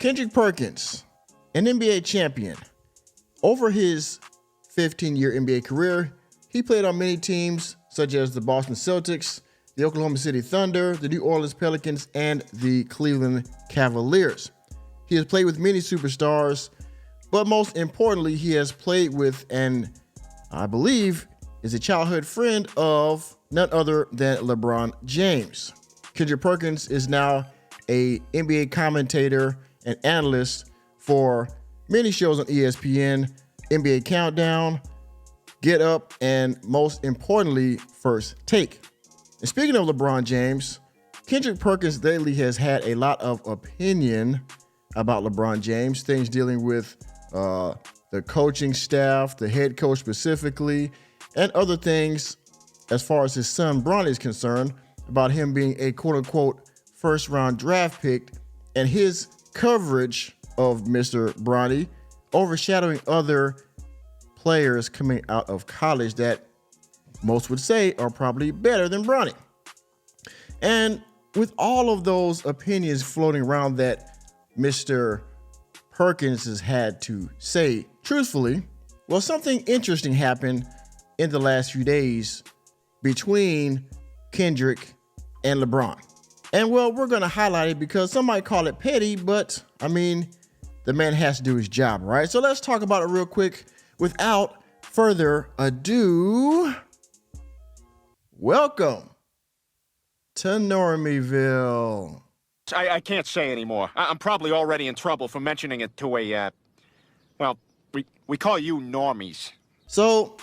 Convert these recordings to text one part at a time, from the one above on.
Kendrick Perkins, an NBA champion. Over his 15-year NBA career, he played on many teams such as the Boston Celtics, the Oklahoma City Thunder, the New Orleans Pelicans, and the Cleveland Cavaliers. He has played with many superstars, but most importantly, he has played with, and I believe is a childhood friend of none other than LeBron James. Kendrick Perkins is now a NBA commentator and analyst for many shows on ESPN, NBA Countdown, Get Up, and most importantly, First Take. And speaking of LeBron James, Kendrick Perkins lately has had a lot of opinion about LeBron James, things dealing with the coaching staff, the head coach specifically, and other things as far as his son Bronny is concerned, about him being a quote-unquote first-round draft pick and his coverage of Mr. Bronny overshadowing other players coming out of college that most would say are probably better than Bronny. And with all of those opinions floating around that Mr. Perkins has had to say truthfully, well, something interesting happened in the last few days between Kendrick and LeBron. And well, we're going to highlight it because some might call it petty, but I mean, the man has to do his job, right? So let's talk about it real quick. Without further ado, welcome to Normieville. I can't say anymore. I'm probably already in trouble for mentioning it to a, well, we call you normies. So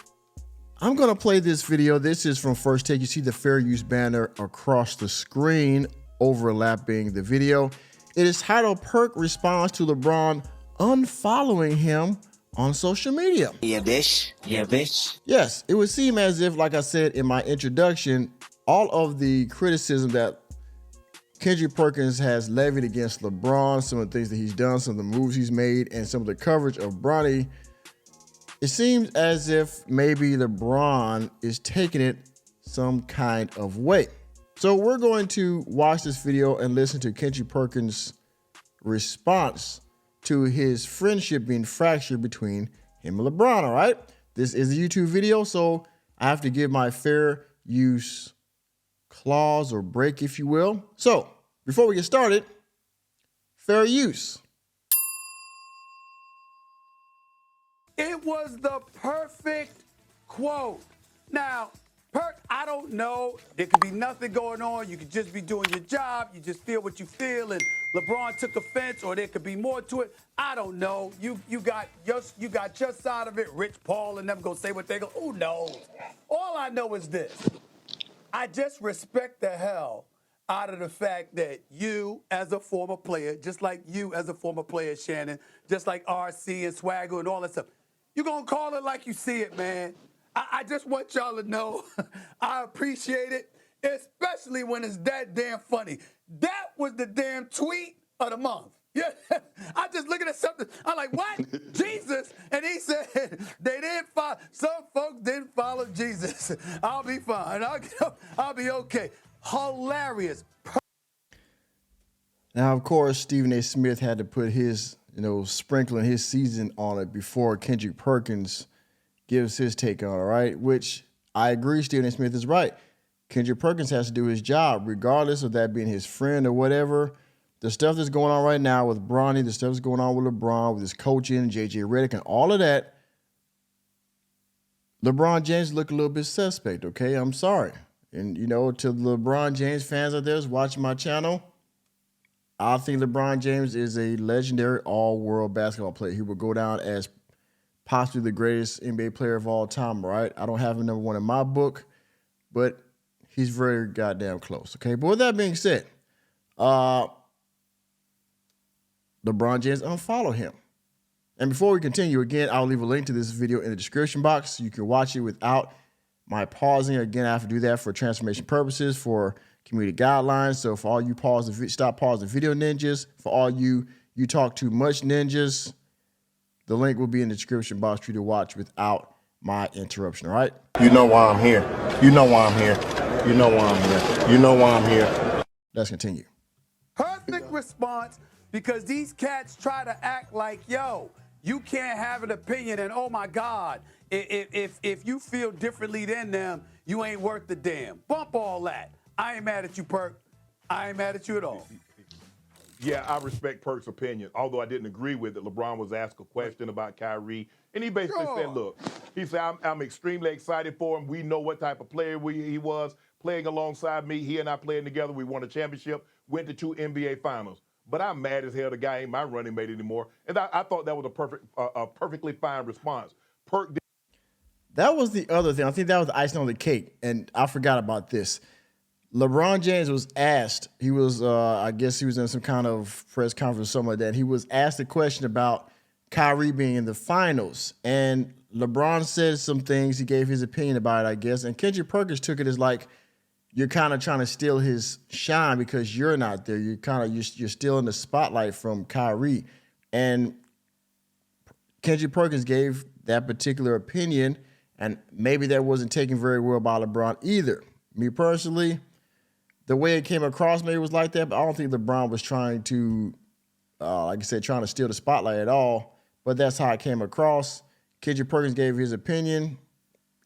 I'm going to play this video. This is from First Take. You see the fair use banner across the screen overlapping the video. It is titled Perk Responds to LeBron Unfollowing Him on Social Media. Yeah, bitch. Yeah, bitch. Yes, it would seem as if, like I said in my introduction, all of the criticism that Kendrick Perkins has levied against LeBron, some of the things that he's done, some of the moves he's made, and some of the coverage of Bronny, it seems as if maybe LeBron is taking it some kind of way. So we're going to watch this video and listen to Kendrick Perkins' response to his friendship being fractured between him and LeBron, all right? This is a YouTube video, so I have to give my fair use clause or break, if you will. So before we get started, fair use. It was the perfect quote. Now, Perk, I don't know. There could be nothing going on. You could just be doing your job. You just feel what you feel, and LeBron took offense, or there could be more to it. I don't know. You got your side of it. Rich Paul and them gonna say what they go. Who knows? All I know is this. I just respect the hell out of the fact that you, as a former player, just like you as a former player, Shannon, just like RC and Swagger and all that stuff, you're going to call it like you see it, man. I just want y'all to know I appreciate it, especially when it's that damn funny. That was the damn tweet of the month. Yeah, I just looking at something. I'm like, what? Jesus? And he said they didn't follow. Some folks didn't follow Jesus. I'll be fine. I'll be okay. Hilarious. Now, of course, Stephen A. Smith had to put his, sprinkling his season on it before Kendrick Perkins gives his take on it, right? Which I agree, Stephen A. Smith is right. Kendrick Perkins has to do his job, regardless of that being his friend or whatever. The stuff that's going on right now with Bronny, the stuff that's going on with LeBron, with his coaching, J.J. Redick, and all of that, LeBron James look a little bit suspect, okay? I'm sorry. And, to the LeBron James fans out there who's watching my channel, I think LeBron James is a legendary all-world basketball player. He will go down as possibly the greatest NBA player of all time, right? I don't have him number one in my book, but he's very goddamn close, okay? But with that being said, LeBron James unfollow him. And before we continue, again, I'll leave a link to this video in the description box so you can watch it without my pausing. Again, I have to do that for transformation purposes, for community guidelines. So for all you stop pausing video ninjas, for all you talk too much ninjas, the link will be in the description box for you to watch without my interruption, all right? You know why I'm here. You know why I'm here. You know why I'm here. You know why I'm here. Let's continue. Perfect response because these cats try to act like, yo, you can't have an opinion, and oh my God, if you feel differently than them, you ain't worth the damn. Bump all that. I ain't mad at you, Perk. I ain't mad at you at all. Yeah, I respect Perk's opinion, although I didn't agree with it. LeBron was asked a question about Kyrie, and he basically said, look, he said, I'm extremely excited for him. We know what type of player he was playing alongside me. He and I playing together. We won a championship, went to 2 NBA finals. But I'm mad as hell the guy ain't my running mate anymore. And I thought that was a perfectly fine response. Perk did. That was the other thing. I think that was the icing on the cake, and I forgot about this. LeBron James was asked, he was, I guess he was in some kind of press conference or something like that. He was asked a question about Kyrie being in the finals. And LeBron said some things. He gave his opinion about it, I guess. And Kendrick Perkins took it as like, you're kind of trying to steal his shine because you're not there. You're still in the spotlight from Kyrie. And Kendrick Perkins gave that particular opinion, and maybe that wasn't taken very well by LeBron either. Me personally, the way it came across maybe was like that, but I don't think LeBron was trying to, like I said, trying to steal the spotlight at all. But that's how it came across. Kendrick Perkins gave his opinion,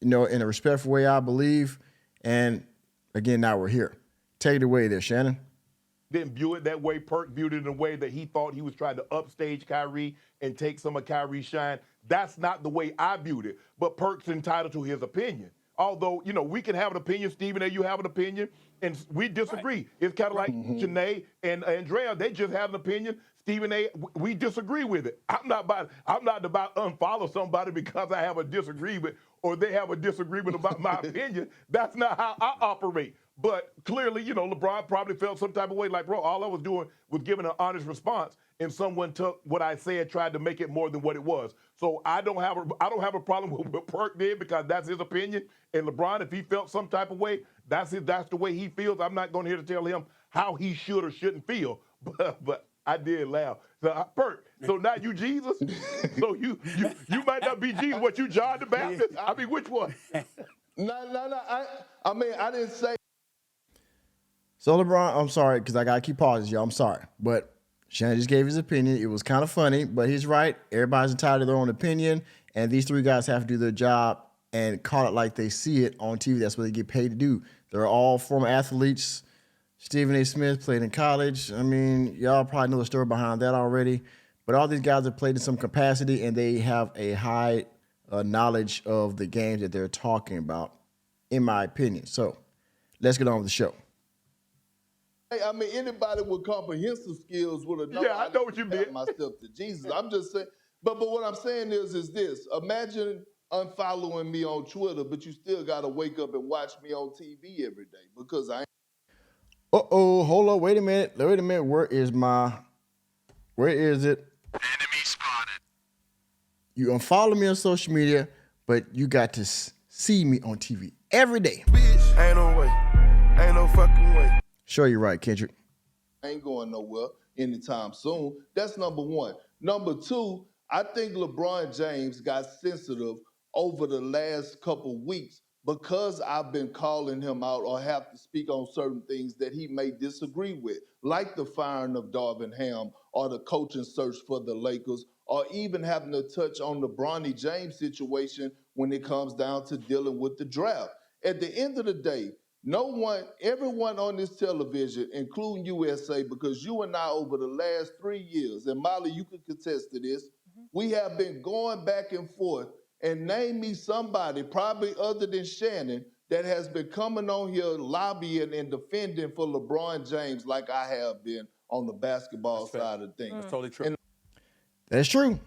in a respectful way, I believe. And again, now we're here. Take it away there, Shannon. Didn't view it that way. Perk viewed it in a way that he thought he was trying to upstage Kyrie and take some of Kyrie's shine. That's not the way I viewed it. But Perk's entitled to his opinion. Although, we can have an opinion, Stephen A., you have an opinion, and we disagree. Right. It's kind of like Janae and Andrea, they just have an opinion. Stephen A., we disagree with it. I'm not about unfollow somebody because I have a disagreement or they have a disagreement about my opinion. That's not how I operate. But clearly, LeBron probably felt some type of way like, bro, all I was doing was giving an honest response, and someone took what I said, tried to make it more than what it was. So I don't have a problem with what Perk did because that's his opinion. And LeBron, if he felt some type of way, that's the way he feels. I'm not going here to tell him how he should or shouldn't feel. But I did laugh. So Perk, so now you Jesus? So you might not be Jesus. What, you John the Baptist? I mean, which one? No. I mean, I didn't say. So LeBron, I'm sorry, because I got to keep pausing, y'all. I'm sorry. But Shannon just gave his opinion. It was kind of funny, but he's right. Everybody's entitled to their own opinion, and these three guys have to do their job and call it like they see it on TV. That's what they get paid to do. They're all former athletes. Stephen A. Smith played in college. I mean, y'all probably know the story behind that already. But all these guys have played in some capacity, and they have a high knowledge of the games that they're talking about, in my opinion. So let's get on with the show. I mean, anybody with comprehensive skills would have known. Yeah, I know what you mean. Myself to Jesus. I'm just saying. But what I'm saying is this. Imagine unfollowing me on Twitter, but you still got to wake up and watch me on TV every day because I ain't. Hold on. Wait a minute. Where is it? Enemy spotted. You unfollow me on social media, but you got to see me on TV every day. Bitch, ain't no way. Ain't no fucking way. Sure, you're right, Kendrick. I ain't going nowhere anytime soon. That's number one. Number two, I think LeBron James got sensitive over the last couple weeks because I've been calling him out or have to speak on certain things that he may disagree with, like the firing of Darvin Ham or the coaching search for the Lakers, or even having to touch on the Bronny James situation when it comes down to dealing with the draft. At the end of the day, everyone on this television, including USA, because you and I over the last 3 years, and Molly, you can contest to this, we have been going back and forth, and name me somebody, probably other than Shannon, that has been coming on here lobbying and defending for LeBron James like I have been on the basketball side of things. That's totally true. That's true.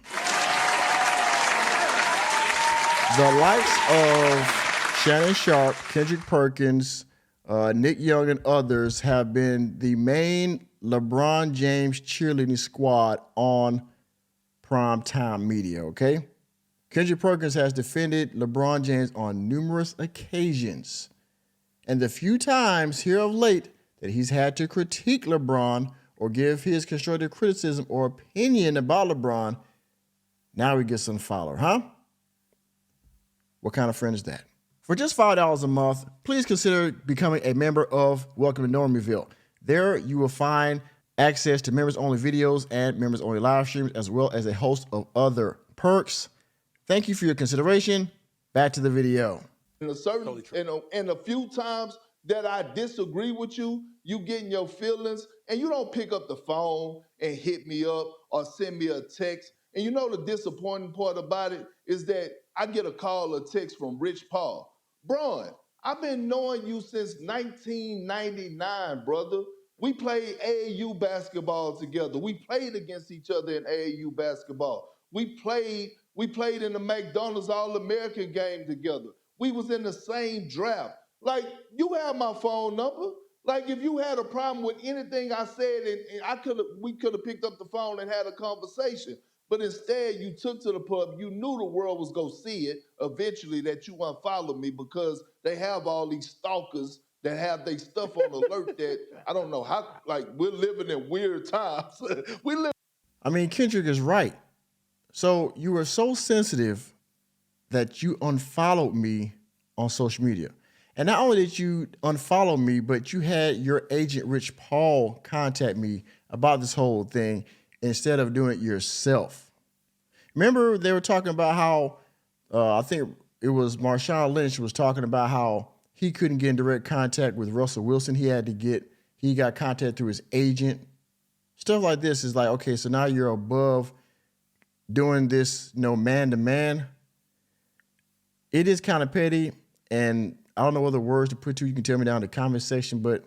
The likes of Shannon Sharp, Kendrick Perkins, Nick Young, and others have been the main LeBron James cheerleading squad on primetime media, okay? Kendrick Perkins has defended LeBron James on numerous occasions. And the few times here of late that he's had to critique LeBron or give his constructive criticism or opinion about LeBron, now he gets unfollowed, huh? What kind of friend is that? For just $5 a month, please consider becoming a member of Welcome to Normieville. There you will find access to members-only videos and members-only live streams, as well as a host of other perks. Thank you for your consideration. Back to the video. In a few times that I disagree with you, you get in your feelings and you don't pick up the phone and hit me up or send me a text. And you know the disappointing part about it is that I get a call or text from Rich Paul. Bron, I've been knowing you since 1999, brother. We played AAU basketball together. We played against each other in AAU basketball. We played in the McDonald's All-American game together. We was in the same draft. Like, you have my phone number. Like, if you had a problem with anything I said, and we could have picked up the phone and had a conversation. But instead, you took to the pub. You knew the world was going to see it eventually that you unfollowed me because they have all these stalkers that have their stuff on alert that I don't know how, like, we're living in weird times. I mean, Kendrick is right. So you were so sensitive that you unfollowed me on social media. And not only did you unfollow me, but you had your agent, Rich Paul, contact me about this whole thing instead of doing it yourself. Remember, they were talking about how, I think it was Marshawn Lynch was talking about how he couldn't get in direct contact with Russell Wilson. He got contact through his agent. Stuff like this is like, okay, so now you're above doing this, man-to-man. It is kind of petty, and I don't know what other words to put to. You can tell me down in the comment section, but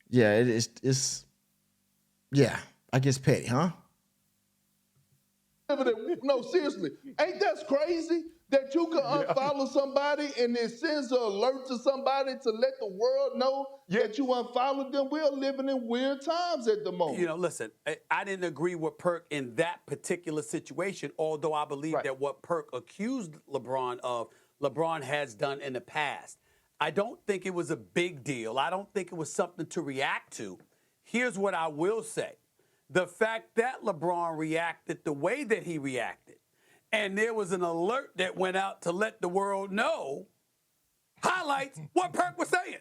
yeah, it's I guess petty, huh? No, seriously, ain't that crazy that you can unfollow somebody and it sends an alert to somebody to let the world know that you unfollowed them? We're living in weird times at the moment. You know, listen, I didn't agree with Perk in that particular situation, although I believe that what Perk accused LeBron of, LeBron has done in the past. I don't think it was a big deal. I don't think it was something to react to. Here's what I will say. The fact that LeBron reacted the way that he reacted, and there was an alert that went out to let the world know, highlights what Perk was saying.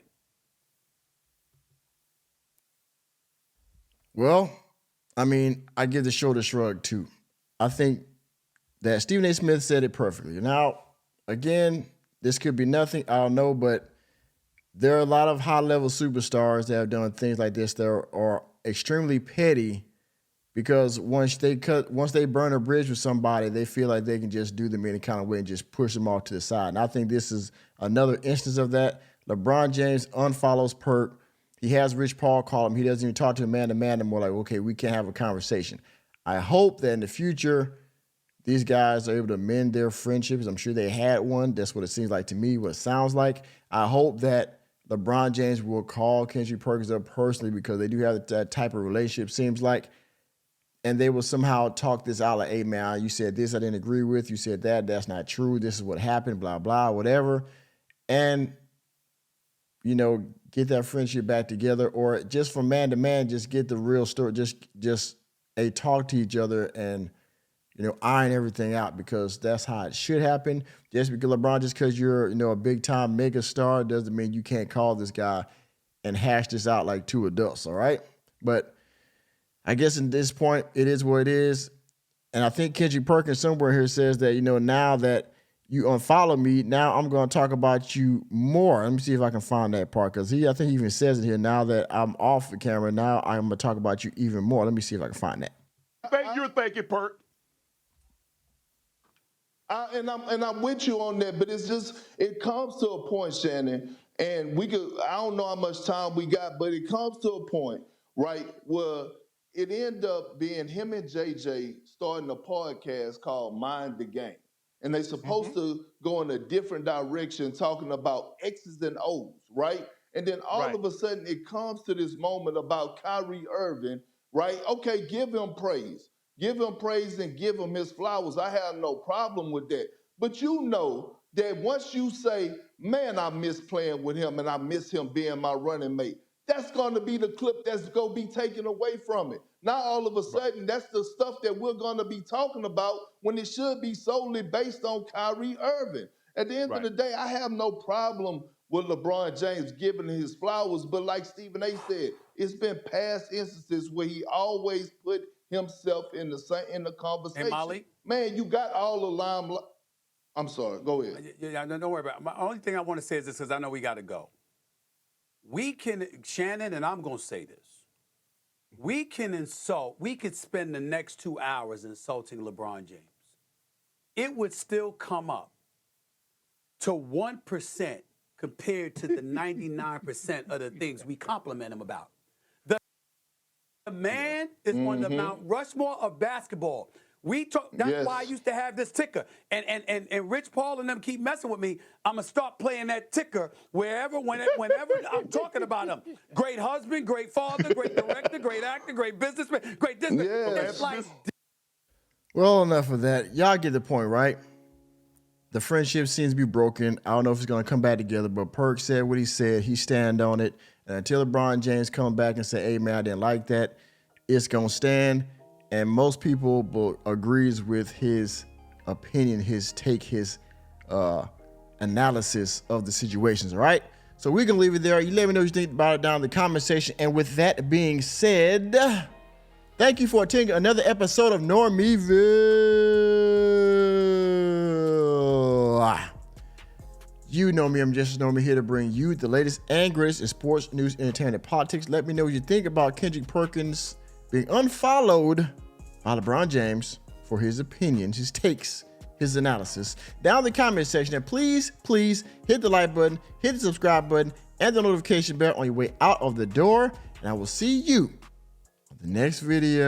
Well, I mean, I give the shoulder shrug too. I think that Stephen A. Smith said it perfectly. Now, again, this could be nothing, I don't know, but there are a lot of high-level superstars that have done things like this that are extremely petty because once they burn a bridge with somebody, they feel like they can just do them any kind of way and just push them off to the side. And I think this is another instance of that. LeBron James unfollows Perk. He has Rich Paul call him. He doesn't even talk to him man-to-man anymore. Like, okay, we can't have a conversation. I hope that in the future, these guys are able to mend their friendships. I'm sure they had one. That's what it seems like to me, what it sounds like. I hope that LeBron James will call Kendrick Perkins up personally because they do have that type of relationship, seems like. And they will somehow talk this out like, hey, man, you said this I didn't agree with. You said that. That's not true. This is what happened, blah, blah, whatever. And, get that friendship back together, or just from man to man, just get the real story. Just talk to each other and, iron everything out because that's how it should happen. Just because LeBron, just because you're, a big time mega star doesn't mean you can't call this guy and hash this out like two adults. All right. But I guess at this point, it is what it is. And I think Kendrick Perkins somewhere here says that, now that you unfollow me, now I'm going to talk about you more. Let me see if I can find that part because I think he even says it here. Now that I'm off the camera, now I'm going to talk about you even more. Let me see if I can find that. You're thinking, Perk. And I'm with you on that, but it comes to a point, Shannon, and I don't know how much time we got, but it comes to a point, right, where it ended up being him and JJ starting a podcast called Mind the Game. And they're supposed to go in a different direction talking about X's and O's, right? And then all of a sudden it comes to this moment about Kyrie Irving, right? Okay, give him praise. Give him praise and give him his flowers. I have no problem with that. But you know that once you say, man, I miss playing with him and I miss him being my running mate, that's going to be the clip that's going to be taken away from it. Now, all of a sudden, that's the stuff that we're going to be talking about when it should be solely based on Kyrie Irving. At the end of the day, I have no problem with LeBron James giving his flowers. But like Stephen A. said, it's been past instances where he always put himself in the conversation. And Molly? Man, you got all the limelight. I'm sorry. Go ahead. Yeah, no, don't worry about it. My only thing I want to say is this, because I know we got to go. We can, Shannon, and I'm going to say this. We can spend the next 2 hours insulting LeBron James. It would still come up to 1% compared to the 99% of the things we compliment him about. The man is on the Mount Rushmore of basketball. That's why I used to have this ticker. And Rich Paul and them keep messing with me. I'm going to start playing that ticker whenever I'm talking about him. Great husband, great father, great director, great actor, great businessman, great this. It's like... Well, enough of that. Y'all get the point, right? The friendship seems to be broken. I don't know if it's going to come back together, but Perk said what he said. He stand on it. And until LeBron James come back and say, hey, man, I didn't like that, it's going to stand. And most people agrees with his opinion, his take, his analysis of the situations, all right? So we're going to leave it there. You let me know what you think about it down in the comment section. And with that being said, thank you for attending another episode of Normeville. You know me, I'm just Normie, here to bring you the latest and greatest in sports, news, entertainment, and politics. Let me know what you think about Kendrick Perkins being unfollowed by LeBron James for his opinions, his takes, his analysis down in the comment section. And please hit the like button, hit the subscribe button, and the notification bell on your way out of the door. And I will see you on the next video.